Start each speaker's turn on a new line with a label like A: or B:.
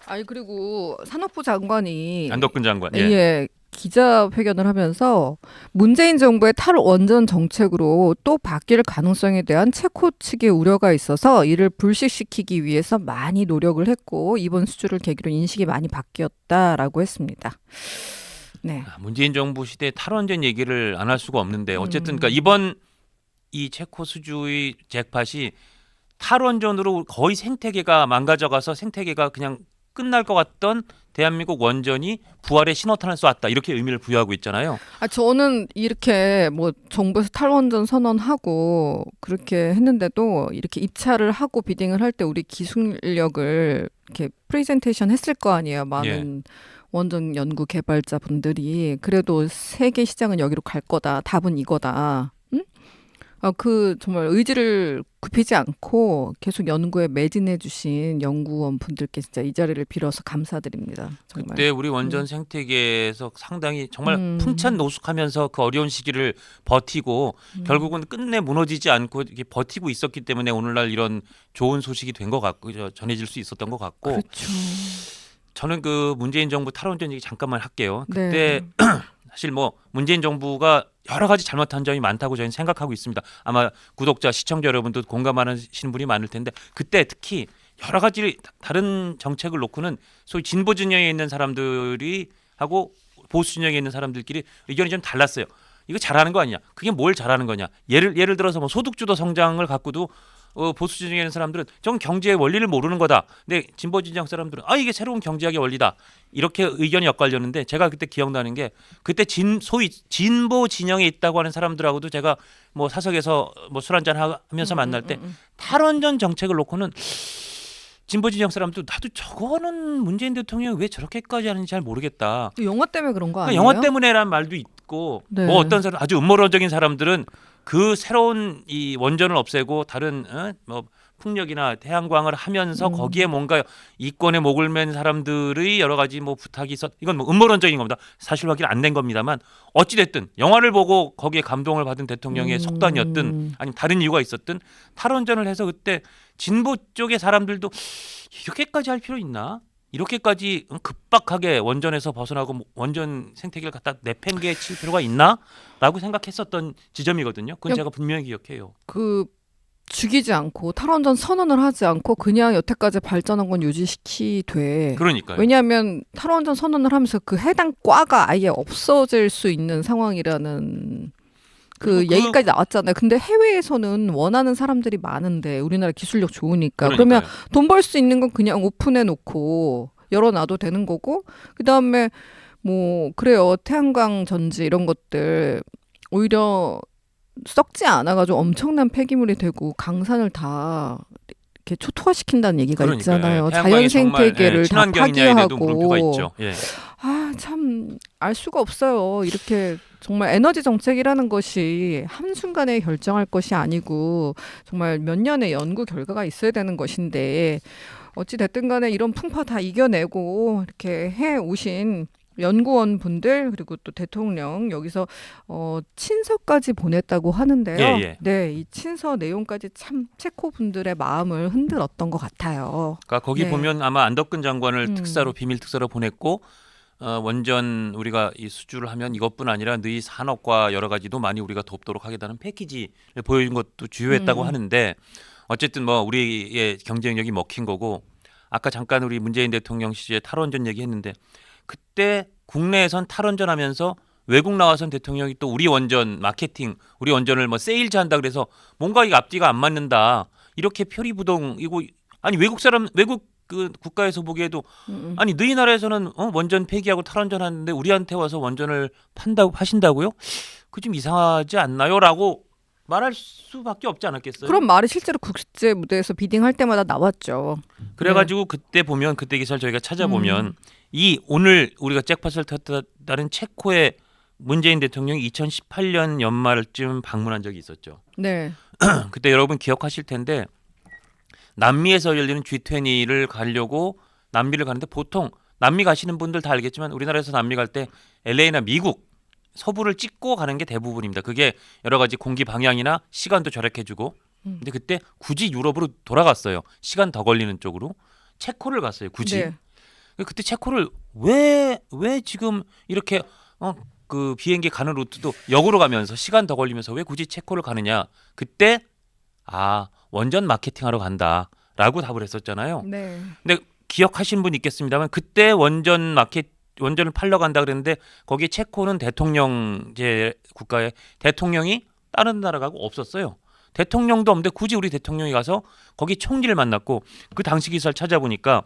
A: 아니 그리고 산업부 장관이
B: 안덕근 장관. 예.
A: 예, 기자회견을 하면서 문재인 정부의 탈원전 정책으로 또 바뀔 가능성에 대한 체코 측의 우려가 있어서 이를 불식시키기 위해서 많이 노력을 했고 이번 수주를 계기로 인식이 많이 바뀌었다라고 했습니다. 네.
B: 문재인 정부 시대 탈원전 얘기를 안 할 수가 없는데 어쨌든 그러니까
A: 음,
B: 이번 이 체코 수주의 잭팟이 탈원전으로 거의 생태계가 망가져가서 생태계가 그냥 끝날 것 같던 대한민국 원전이 부활의 신호탄을 쏘았다 이렇게 의미를 부여하고 있잖아요.
A: 아 저는 이렇게 뭐 정부에서 탈원전 선언하고 그렇게 했는데도 이렇게 입찰을 하고 비딩을 할 때 우리 기술력을 이렇게 프레젠테이션 했을 거 아니에요.
B: 예.
A: 많은 원전 연구 개발자 분들이 그래도 세계 시장은 여기로 갈 거다. 답은 이거다. 응? 그 정말 의지를 굽히지 않고 계속 연구에 매진해 주신 연구원 분들께 진짜 이 자리를 빌어서 감사드립니다. 정말.
B: 그때 우리 원전
A: 음.
B: 생태계에서 상당히 정말
A: 음.
B: 풍찬노숙하면서 그 어려운 시기를 버티고
A: 음.
B: 결국은 끝내 무너지지 않고 이렇게 버티고 있었기 때문에 오늘날 이런 좋은 소식이 된 것 같고 전해질 수 있었던 것 같고
A: 그렇죠.
B: 저는 그 문재인 정부 탈원전 얘기 잠깐만 할게요.
A: 네.
B: 그때 사실 뭐 문재인 정부가 여러 가지 잘못한 점이 많다고 저희는 생각하고 있습니다. 아마 구독자, 시청자 여러분도 공감하시는 분이 많을 텐데 그때 특히 여러 가지 다른 정책을 놓고는 소위 진보 진영에 있는 사람들이 하고 보수 진영에 있는 사람들끼리 의견이 좀 달랐어요. 이거 잘하는 거 아니냐? 그게 뭘 잘하는 거냐? 예를 들어서 뭐 소득주도 성장을 갖고도 보수 진영에 있는 사람들은 전 경제의 원리를 모르는 거다. 근데 진보 진영 사람들은 이게 새로운 경제학의 원리다. 이렇게 의견이 엇갈렸는데 제가 그때 기억나는 게 그때 소위 진보 진영에 있다고 하는 사람들하고도 제가 뭐 사석에서 뭐 술 한잔 하면서 만날 때 탈원전 정책을 놓고는 진보 진영 사람도 나도 저거는 문재인 대통령이 왜 저렇게까지 하는지 잘 모르겠다.
A: 그 영화 때문에 그런 거
B: 그러니까
A: 아니에요?
B: 영화 때문에라는 말도 있고 뭐
A: 네.
B: 어떤 사람 아주 음모론적인 사람들은 그 새로운 이 원전을 없애고 다른 뭐 풍력이나 태양광을 하면서 거기에
A: 음.
B: 뭔가 이권에 목을 맨 사람들의 여러 가지 뭐 부탁이 있었 이건 뭐 음모론적인 겁니다. 사실 확인 안 된 겁니다만 어찌 됐든 영화를 보고 거기에 감동을 받은 대통령의 속단이었든
A: 음.
B: 아니면 다른 이유가 있었든 탈원전을 해서 그때 진보 쪽의 사람들도 이렇게까지 할 필요 있나? 이렇게까지 급박하게 원전에서 벗어나고 원전 생태계를 갖다 내팽개에 칠 필요가 있나?라고 생각했었던 지점이거든요. 그건
A: 그냥
B: 제가 분명히 기억해요.
A: 그 죽이지 않고 탈원전 선언을 하지 않고 그냥 여태까지 발전한 건 유지시키되
B: 그러니까요.
A: 왜냐하면 탈원전 선언을 하면서 그 해당 과가 아예 없어질 수 있는 상황이라는
B: 그리고
A: 그 얘기까지 나왔잖아요. 근데 해외에서는 원하는 사람들이 많은데 우리나라 기술력 좋으니까 그러면
B: 그러니까요.
A: 돈 벌 수 있는 건 그냥 오픈해 놓고 열어놔도 되는 거고 그다음에 뭐 그래요. 태양광 전지 이런 것들 오히려 썩지 않아가지고 엄청난 폐기물이 되고 강산을 다 이렇게 초토화시킨다는 얘기가
B: 그러니까요. 예.
A: 있잖아요. 자연
B: 태양광이 정말
A: 생태계를 다
B: 친환경이냐에 대해도 물음표가
A: 파괴하고
B: 있죠. 예.
A: 참 알 수가 없어요. 이렇게 정말 에너지 정책이라는 것이 한순간에 결정할 것이 아니고 정말 몇 년의 연구 결과가 있어야 되는 것인데 어찌 됐든 간에 이런 풍파 다 이겨내고 이렇게 해 오신 연구원 분들 그리고 또 대통령 여기서 친서까지 보냈다고
B: 예,
A: 하는데요.
B: 예.
A: 네, 이 친서 내용까지 참 체코 분들의 마음을 흔들었던 것 같아요.
B: 그러니까 거기
A: 네.
B: 보면 아마 안덕근 장관을
A: 음.
B: 특사로 비밀 특사로 보냈고 원전 우리가 이 수주를 하면 이것뿐 아니라 너희 산업과 여러 가지도 많이 우리가 돕도록 하겠다는 패키지를 보여준 것도 주요했다고
A: 음.
B: 하는데 어쨌든 뭐 우리의 경쟁력이 먹힌 거고 아까 잠깐 우리 문재인 대통령 시절에 탈원전 얘기했는데 그때 국내에선 탈원전하면서 외국 나와선 대통령이 또 우리 원전 마케팅, 우리 원전을 뭐 세일즈 한다 그래서 뭔가 이 앞뒤가 안 맞는다 이렇게 표리부동이고 아니 외국 그 국가에서 보기에도
A: 음.
B: 아니 너희 나라에서는 원전 폐기하고 탈원전 하는데 우리한테 와서 원전을 판다고 하신다고요? 그 좀 이상하지 않나요?라고 말할 수밖에 없지 않았겠어요?
A: 그런 말이 실제로 국제 무대에서 비딩할 때마다 나왔죠. 네.
B: 그래가지고 그때 보면 그때 기사를 저희가
A: 음.
B: 찾아보면 이 오늘 우리가 잭팟을 탔다는 체코의 문재인 대통령이 2018년 연말쯤 방문한 적이 있었죠.
A: 네.
B: 그때 여러분 기억하실 텐데 남미에서 열리는 G20를 가려고 남미를 가는데 보통 남미 가시는 분들 다 알겠지만 우리나라에서 남미 갈 때 LA나 미국 서부를 찍고 가는 게 대부분입니다. 그게 여러 가지 공기 방향이나 시간도 절약해주고.
A: 음.
B: 근데 그때 굳이 유럽으로 돌아갔어요. 시간 더 걸리는 쪽으로 체코를 갔어요. 굳이.
A: 네.
B: 그때 체코를 왜 지금 이렇게 그 비행기 가는 루트도 역으로 가면서 시간 더 걸리면서 왜 굳이 체코를 가느냐? 그때 원전 마케팅하러 간다라고 답을 했었잖아요.
A: 네.
B: 근데 기억하신 분 있겠습니다만 그때 원전을 팔러 간다 그랬는데 거기 체코는 대통령제 국가에 대통령이 다른 나라 가고 없었어요. 대통령도 없는데 굳이 우리 대통령이 가서 거기 총리를 만났고 그 당시 기사를 찾아보니까